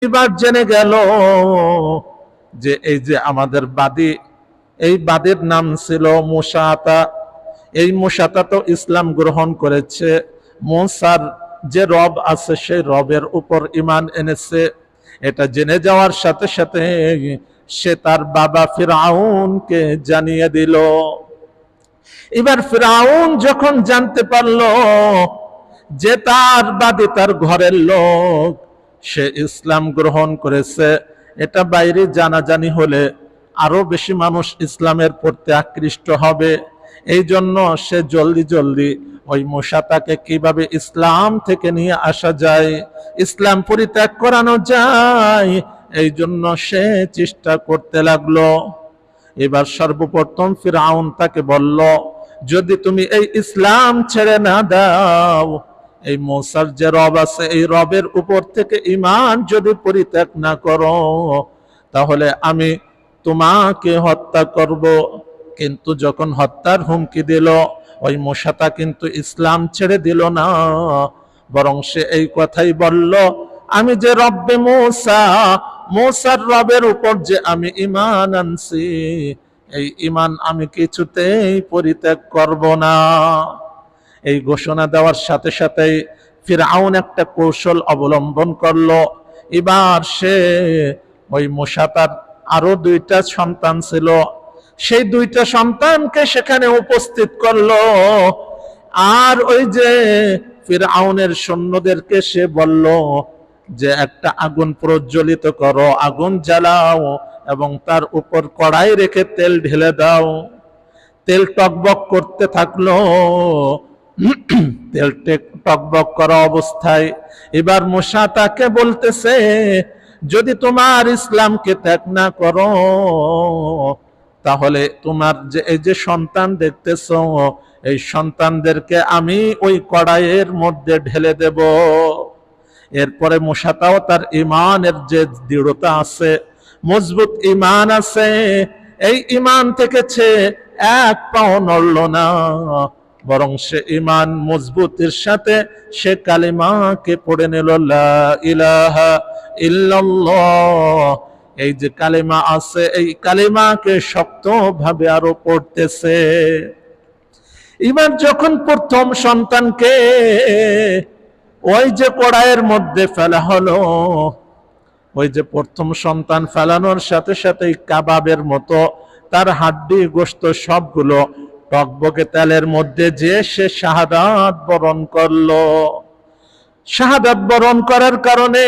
এবার জেনে গেল যে এই যে আমাদের বাদী, এই বাদীর নাম ছিল মুসাতা। এই মুসাতা তো ইসলাম গ্রহণ করেছে, মুসার যে রব আছে সেই রবের উপর ঈমান এনেছে। এটা জেনে যাওয়ার সাথে সাথে সে তার বাবা ফিরআউনকে জানিয়ে দিল। এবার ফিরআউন যখন জানতে পারল যে তার বাদী তার ঘরের লোক, সে ইসলাম গ্রহণ করেছে, এটা বাইরে জানাজানি হলে আরো বেশি মানুষ ইসলামের প্রতি আকৃষ্ট হবে। এই জন্য সে জলদি জলদি ওই মুসাতাকে কিভাবে ইসলাম থেকে নিয়ে আসা যায়, ইসলাম পরিত্যাগ করানো যায়, এই জন্য সে চেষ্টা করতে লাগলো। এবার সর্বপ্রথম ফিরআউন তাকে বলল, যদি তুমি এই ইসলাম ছেড়ে না দাও, এই মুসার যে রব আছে এই রবের উপর থেকে ঈমান যদি পরিত্যাগ না করো, তাহলে আমি তোমাকে হত্যা করব। কিন্তু যখন হত্যার হুমকি দিল, ওই মুসাতা কিন্তু ইসলাম ছেড়ে দিল না, বরং সে এই কথাই বলল, আমি যে রব্বে মুসা, মুসার রবের উপর যে আমি ঈমান আনছি, এই ঈমান আমি কিছুতেই পরিত্যাগ করব না। এই ঘোষণা দেওয়ার সাথে সাথেই ফিরআউন একটা কৌশল অবলম্বন করলো। এবার সে ওই মুসাতার আরো দুইটা সন্তান ছিল, সেই দুইটা সন্তানকে সেখানে উপস্থিত করলো। আর ওই যে ফিরআউনের সৈন্যদেরকে সে বলল যে একটা আগুন প্রজ্বলিত করো, আগুন জ্বালাও এবং তার উপর কড়াই রেখে তেল ঢেলে দাও। তেল টকবক করতে থাকলো। তেল টকবক করা অবস্থায় এবার মুসা তাকে বলতেছে, যদি তোমার ইসলামকে ত্যাগ না করো, তাহলে তোমার যে এই যে সন্তান দেখতেছো, এই সন্তানদেরকে আমি ওই কড়াইয়ের মধ্যে ঢেলে দেব। এরপরে মুসাতাও তার ঈমানের যে দৃঢ়তা আছে, মজবুত ঈমান আছে, এই ঈমান থেকে সে এক পাও নড়ল না, বরং সে ঈমান মজবুতের সাথে সে কালিমাকে পড়ে নিল, লা ইলাহা ইল্লাল্লাহ। এই যে কালিমা আছে, এই কালিমাকে শক্তভাবে আরো পড়তেছে। এবার যখন প্রথম সন্তানকে ওই যে কড়াইয়ের মধ্যে ফেলা হলো, ওই যে প্রথম সন্তান ফেলানোর সাথে সাথে কাবাবের মতো তার হাড্ডি গোশত সবগুলো টকবকে তেলের মধ্যে যে সে শাহাদাত বরণ করলো। শাহাদাত বরণ করার কারণে